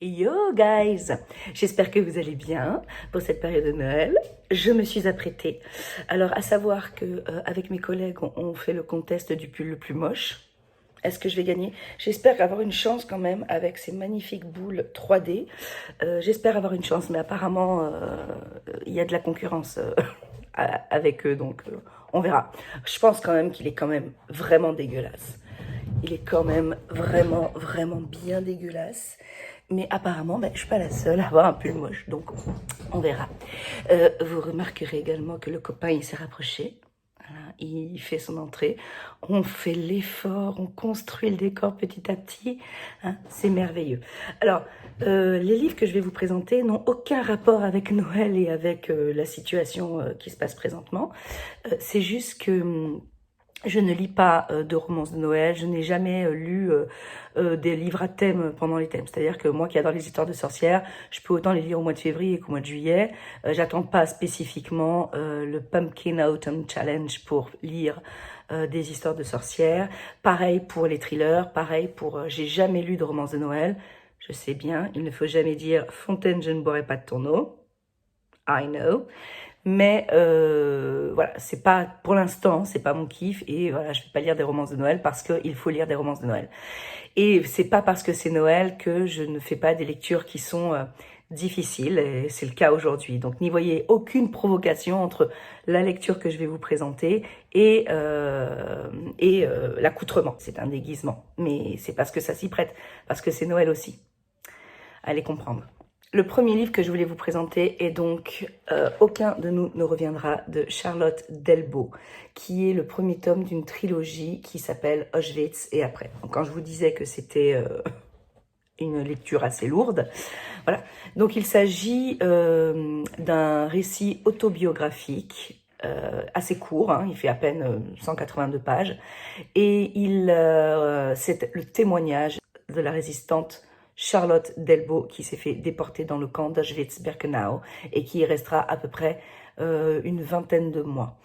Yo guys, j'espère que vous allez bien pour cette période de Noël. Je me suis apprêtée. Alors à savoir que avec mes collègues, on fait le contest du pull le plus moche. Est-ce que je vais gagner? J'espère avoir une chance quand même avec ces magnifiques boules 3D. J'espère avoir une chance, mais apparemment il y a de la concurrence avec eux, donc on verra. Je pense quand même qu'il est quand même vraiment dégueulasse. Il est quand même vraiment bien dégueulasse. Mais apparemment, je ne suis pas la seule à avoir un pull moche, donc on verra. Vous remarquerez également que le copain, il s'est rapproché. Voilà, il fait son entrée. On fait l'effort, on construit le décor petit à petit. Hein, c'est merveilleux. Alors, les livres que je vais vous présenter n'ont aucun rapport avec Noël et avec la situation qui se passe présentement. C'est juste que je ne lis pas de romances de Noël, je n'ai jamais lu des livres à thème pendant les thèmes. C'est-à-dire que moi qui adore les histoires de sorcières, je peux autant les lire au mois de février qu'au mois de juillet. J'attends pas spécifiquement le Pumpkin Autumn Challenge pour lire des histoires de sorcières. Pareil pour les thrillers, pareil pour... j'ai jamais lu de romances de Noël. Je sais bien, il ne faut jamais dire « Fontaine, je ne boirai pas de ton eau ». I know. Mais voilà, c'est pas, pour l'instant, c'est pas mon kiff. Et voilà, je vais pas lire des romances de Noël parce qu'il faut lire des romances de Noël. Et c'est pas parce que c'est Noël que je ne fais pas des lectures qui sont difficiles. Et c'est le cas aujourd'hui. Donc n'y voyez aucune provocation entre la lecture que je vais vous présenter et l'accoutrement. C'est un déguisement. Mais c'est parce que ça s'y prête. Parce que c'est Noël aussi. Allez comprendre. Le premier livre que je voulais vous présenter est donc Aucun de nous ne reviendra de Charlotte Delbo, qui est le premier tome d'une trilogie qui s'appelle Auschwitz et après. Donc, quand je vous disais que c'était une lecture assez lourde, voilà. Donc il s'agit d'un récit autobiographique assez court, hein, il fait à peine 182 pages, et c'est le témoignage de la résistante Charlotte Delbo, qui s'est fait déporter dans le camp d'Auschwitz-Birkenau et qui y restera à peu près une vingtaine de mois.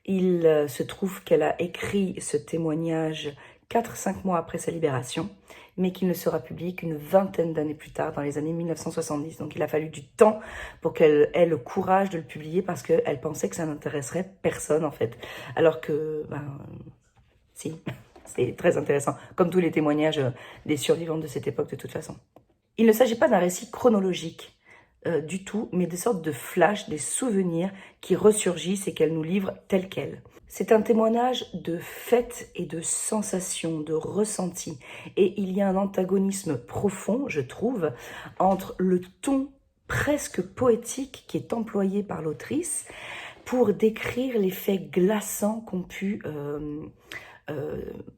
Il se trouve qu'elle a écrit ce témoignage 4-5 mois après sa libération, mais qu'il ne sera publié qu'une vingtaine d'années plus tard, dans les années 1970. Donc il a fallu du temps pour qu'elle ait le courage de le publier parce qu'elle pensait que ça n'intéresserait personne en fait. Alors que, si... C'est très intéressant, comme tous les témoignages des survivants de cette époque de toute façon. Il ne s'agit pas d'un récit chronologique du tout, mais des sortes de flashs, des souvenirs qui ressurgissent et qu'elle nous livre tels quels. C'est un témoignage de faits et de sensations, de ressentis. Et il y a un antagonisme profond, je trouve, entre le ton presque poétique qui est employé par l'autrice pour décrire les faits glaçants qu'ont pu...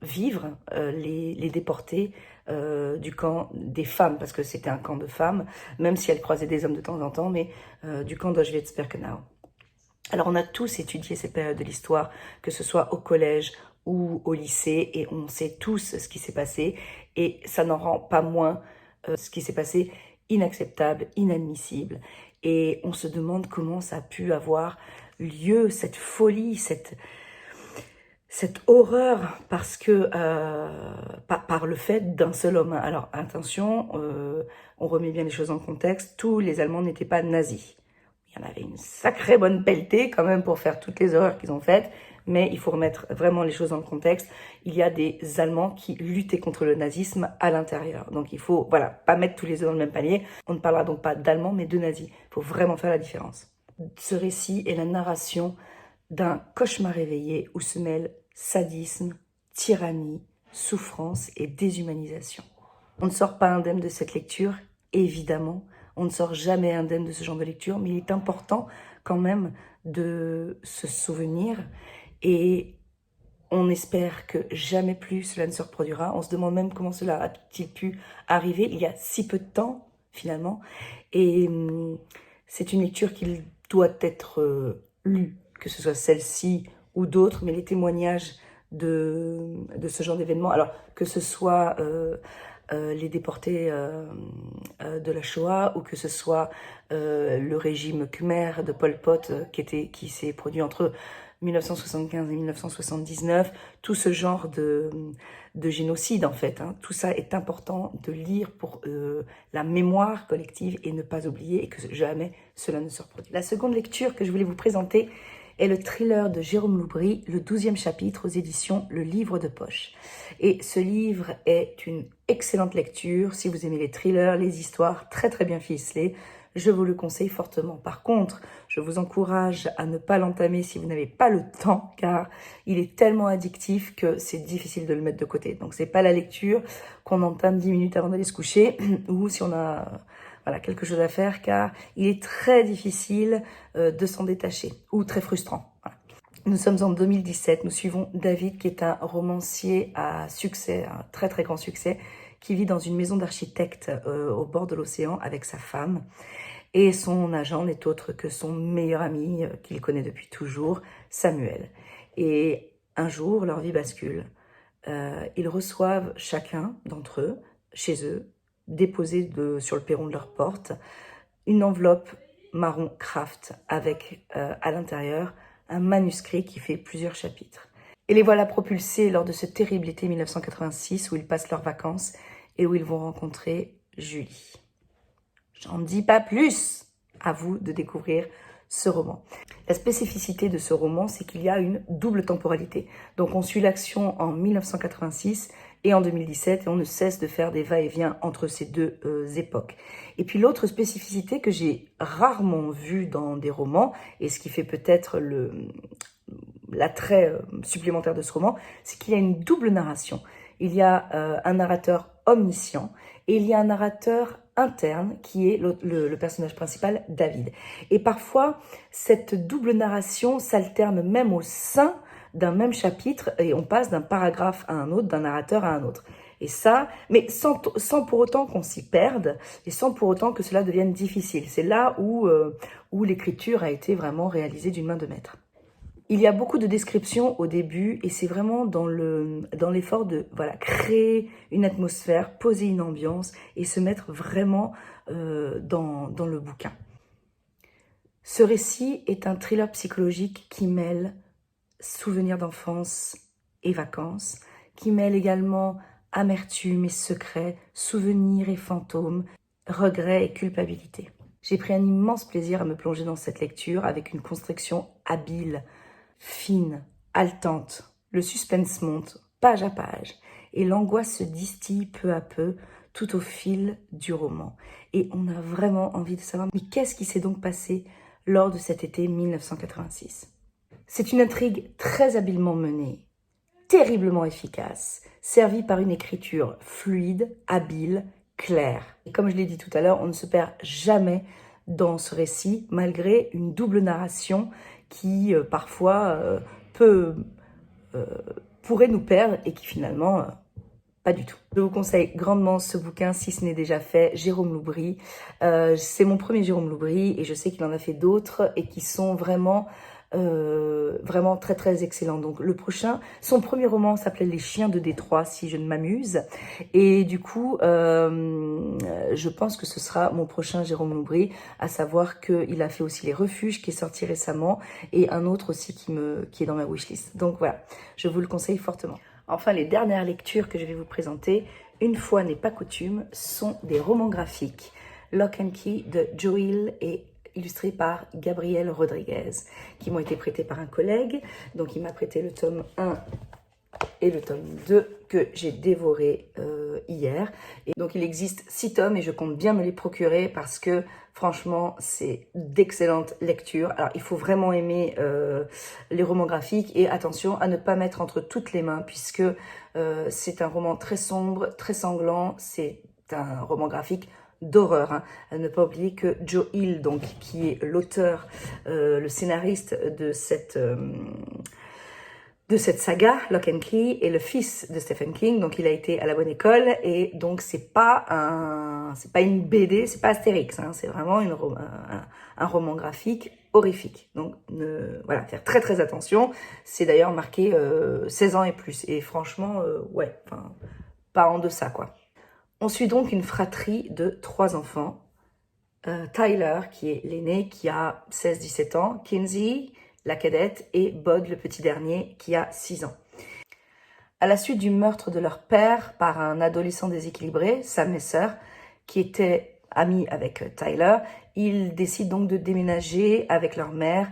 vivre les déportés du camp des femmes, parce que c'était un camp de femmes, même si elles croisaient des hommes de temps en temps, mais du camp d'Auschwitz-Birkenau. Alors on a tous étudié cette période de l'histoire, que ce soit au collège ou au lycée, et on sait tous ce qui s'est passé, et ça n'en rend pas moins ce qui s'est passé inacceptable, inadmissible. Et on se demande comment ça a pu avoir lieu, cette folie, cette horreur, parce que par le fait d'un seul homme. Alors attention, on remet bien les choses en contexte, tous les Allemands n'étaient pas nazis. Il y en avait une sacrée bonne pelletée quand même pour faire toutes les horreurs qu'ils ont faites, mais il faut remettre vraiment les choses dans le contexte. Il y a des Allemands qui luttaient contre le nazisme à l'intérieur. Donc il faut, voilà, pas mettre tous les œufs dans le même panier. On ne parlera donc pas d'Allemands, mais de nazis. Il faut vraiment faire la différence. Ce récit est la narration d'un cauchemar réveillé où se mêlent sadisme, tyrannie, souffrance et déshumanisation. On ne sort pas indemne de cette lecture, évidemment. On ne sort jamais indemne de ce genre de lecture, mais il est important quand même de se souvenir et on espère que jamais plus cela ne se reproduira. On se demande même comment cela a-t-il pu arriver il y a si peu de temps, finalement. Et c'est une lecture qui doit être lue, que ce soit celle-ci ou d'autres, mais les témoignages de ce genre d'événements, alors que ce soit les déportés de la Shoah ou que ce soit le régime Khmer de Pol Pot qui s'est produit entre 1975 et 1979, tout ce genre de génocide en fait. Hein. Tout ça est important de lire pour la mémoire collective et ne pas oublier et que jamais cela ne se reproduise. La seconde lecture que je voulais vous présenter est le thriller de Jérôme Loubry, le 12e chapitre aux éditions Le Livre de Poche. Et ce livre est une excellente lecture si vous aimez les thrillers, les histoires très très bien ficelées. Je vous le conseille fortement. Par contre, je vous encourage à ne pas l'entamer si vous n'avez pas le temps, car il est tellement addictif que c'est difficile de le mettre de côté. Donc, c'est pas la lecture qu'on entame 10 minutes avant d'aller se coucher, ou si on a voilà, quelque chose à faire, car il est très difficile de s'en détacher, ou très frustrant. Voilà. Nous sommes en 2017, nous suivons David, qui est un romancier à succès, un très très grand succès, qui vit dans une maison d'architecte au bord de l'océan avec sa femme. Et son agent n'est autre que son meilleur ami qu'il connaît depuis toujours, Samuel. Et un jour, leur vie bascule. Ils reçoivent chacun d'entre eux, chez eux, déposé sur le perron de leur porte, une enveloppe marron craft avec à l'intérieur un manuscrit qui fait plusieurs chapitres. Et les voilà propulsés lors de ce terrible été 1986 où ils passent leurs vacances et où ils vont rencontrer Julie. J'en dis pas plus, à vous de découvrir ce roman. La spécificité de ce roman, c'est qu'il y a une double temporalité. Donc on suit l'action en 1986 et en 2017 et on ne cesse de faire des va-et-vient entre ces deux époques. Et puis l'autre spécificité que j'ai rarement vue dans des romans, et ce qui fait peut-être l'attrait supplémentaire de ce roman, c'est qu'il y a une double narration. Il y a un narrateur omniscient et il y a un narrateur interne qui est le personnage principal, David. Et parfois, cette double narration s'alterne même au sein d'un même chapitre et on passe d'un paragraphe à un autre, d'un narrateur à un autre. Et ça, mais sans pour autant qu'on s'y perde et sans pour autant que cela devienne difficile. C'est là où l'écriture a été vraiment réalisée d'une main de maître. Il y a beaucoup de descriptions au début et c'est vraiment dans l'effort de créer une atmosphère, poser une ambiance et se mettre vraiment dans le bouquin. Ce récit est un thriller psychologique qui mêle souvenirs d'enfance et vacances, qui mêle également amertume et secret, souvenirs et fantômes, regrets et culpabilité. J'ai pris un immense plaisir à me plonger dans cette lecture avec une construction habile, fine, haletante. Le suspense monte, page à page, et l'angoisse se distille peu à peu tout au fil du roman. Et on a vraiment envie de savoir, mais qu'est-ce qui s'est donc passé lors de cet été 1986 ? C'est une intrigue très habilement menée, terriblement efficace, servie par une écriture fluide, habile, claire. Et comme je l'ai dit tout à l'heure, on ne se perd jamais dans ce récit, malgré une double narration qui parfois pourrait nous perdre et qui finalement pas du tout. Je vous conseille grandement ce bouquin si ce n'est déjà fait, Jérôme Loubry. C'est mon premier Jérôme Loubry et je sais qu'il en a fait d'autres et qui sont vraiment très très excellent. Donc le prochain, son premier roman s'appelait Les Chiens de Détroit, si je ne m'amuse. Et du coup, je pense que ce sera mon prochain Jérôme Loubry, à savoir qu'il a fait aussi Les Refuges, qui est sorti récemment, et un autre aussi qui est dans ma wishlist. Donc voilà, je vous le conseille fortement. Enfin, les dernières lectures que je vais vous présenter, une fois n'est pas coutume, sont des romans graphiques. Lock and Key de Joe Hill et illustré par Gabriel Rodriguez, qui m'ont été prêtés par un collègue. Donc il m'a prêté le tome 1 et le tome 2 que j'ai dévoré hier. Et donc il existe 6 tomes et je compte bien me les procurer parce que franchement c'est d'excellentes lectures. Alors il faut vraiment aimer les romans graphiques et attention à ne pas mettre entre toutes les mains puisque c'est un roman très sombre, très sanglant, c'est un roman graphique d'horreur. Hein. À ne pas oublier que Joe Hill, donc, qui est l'auteur, le scénariste de cette saga, Lock and Key, est le fils de Stephen King, donc il a été à la bonne école, et donc c'est pas une BD, c'est pas Astérix, hein, c'est vraiment un roman graphique horrifique. Donc voilà, faire très très attention. C'est d'ailleurs marqué 16 ans et plus, et franchement, pas en deçà, quoi. On suit donc une fratrie de 3 enfants. Tyler, qui est l'aîné, qui a 16-17 ans. Kinsey, la cadette, et Bod, le petit dernier, qui a 6 ans. À la suite du meurtre de leur père par un adolescent déséquilibré, Sam Lesser, qui était ami avec Tyler, ils décident donc de déménager avec leur mère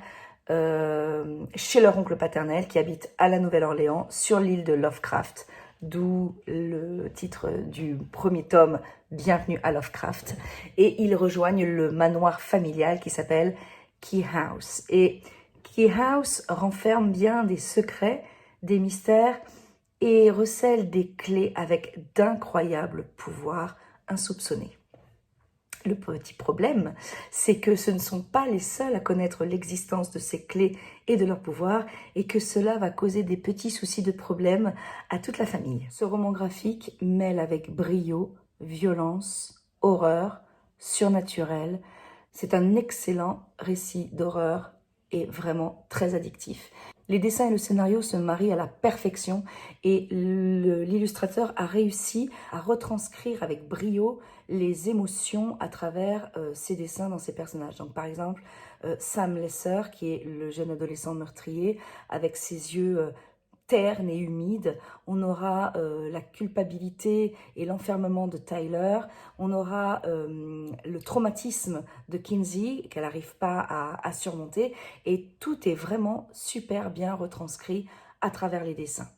chez leur oncle paternel qui habite à la Nouvelle-Orléans sur l'île de Lovecraft, d'où le titre du premier tome, Bienvenue à Lovecraft. Et ils rejoignent le manoir familial qui s'appelle Key House. Et Key House renferme bien des secrets, des mystères et recèle des clés avec d'incroyables pouvoirs insoupçonnés. Le petit problème, c'est que ce ne sont pas les seuls à connaître l'existence de ces clés et de leurs pouvoirs, et que cela va causer des petits soucis de problème à toute la famille. Ce roman graphique mêle avec brio, violence, horreur, surnaturel. C'est un excellent récit d'horreur et vraiment très addictif. Les dessins et le scénario se marient à la perfection et l'illustrateur a réussi à retranscrire avec brio les émotions à travers ses dessins dans ses personnages. Donc par exemple, Sam Lesser, qui est le jeune adolescent meurtrier, avec ses yeux ternes et humides. On aura la culpabilité et l'enfermement de Tyler. On aura le traumatisme de Kinsey qu'elle n'arrive pas à surmonter. Et tout est vraiment super bien retranscrit à travers les dessins.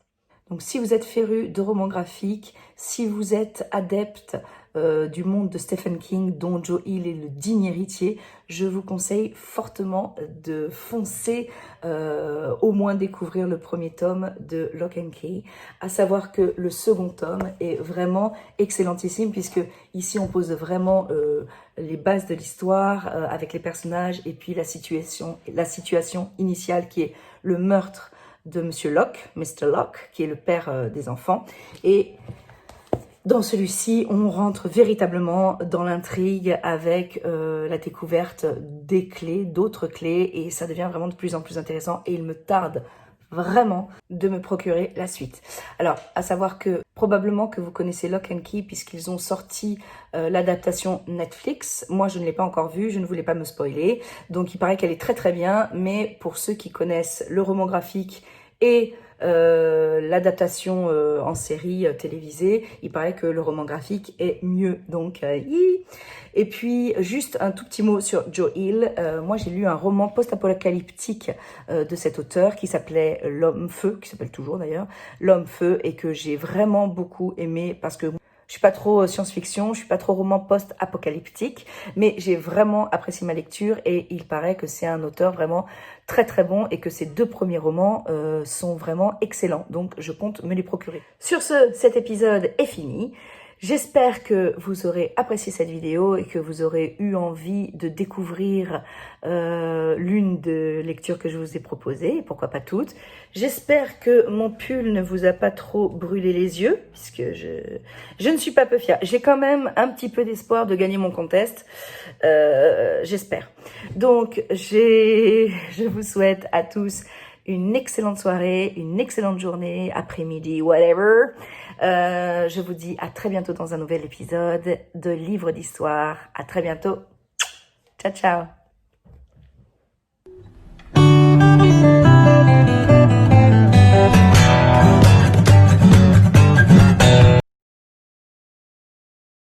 Donc si vous êtes féru de romans graphiques, si vous êtes adepte du monde de Stephen King, dont Joe Hill est le digne héritier, je vous conseille fortement de foncer au moins découvrir le premier tome de Lock and Key. À savoir que le second tome est vraiment excellentissime, puisque ici on pose vraiment les bases de l'histoire avec les personnages et puis la situation initiale qui est le meurtre de Monsieur Locke, Mr. Locke, qui est le père des enfants. Et dans celui-ci, on rentre véritablement dans l'intrigue avec la découverte des clés, d'autres clés, et ça devient vraiment de plus en plus intéressant, et il me tarde vraiment de me procurer la suite. Alors, à savoir que probablement que vous connaissez Lock and Key puisqu'ils ont sorti l'adaptation Netflix. Moi, je ne l'ai pas encore vue, je ne voulais pas me spoiler. Donc, il paraît qu'elle est très très bien, mais pour ceux qui connaissent le roman graphique et l'adaptation en série télévisée, il paraît que le roman graphique est mieux. Donc, Et puis, juste un tout petit mot sur Joe Hill. Moi, j'ai lu un roman post-apocalyptique de cet auteur qui s'appelait L'Homme-Feu, qui s'appelle toujours d'ailleurs, L'Homme-Feu, et que j'ai vraiment beaucoup aimé parce que je suis pas trop science-fiction, je suis pas trop roman post-apocalyptique, mais j'ai vraiment apprécié ma lecture et il paraît que c'est un auteur vraiment très très bon et que ses 2 premiers romans sont vraiment excellents. Donc je compte me les procurer. Sur ce, cet épisode est fini. J'espère que vous aurez apprécié cette vidéo et que vous aurez eu envie de découvrir l'une des lectures que je vous ai proposées, pourquoi pas toutes. J'espère que mon pull ne vous a pas trop brûlé les yeux, puisque je ne suis pas peu fière. J'ai quand même un petit peu d'espoir de gagner mon contest, j'espère. Donc, je vous souhaite à tous une excellente soirée, une excellente journée, après-midi, whatever. Je vous dis à très bientôt dans un nouvel épisode de Livre d'Histoire. À très bientôt. Ciao, ciao.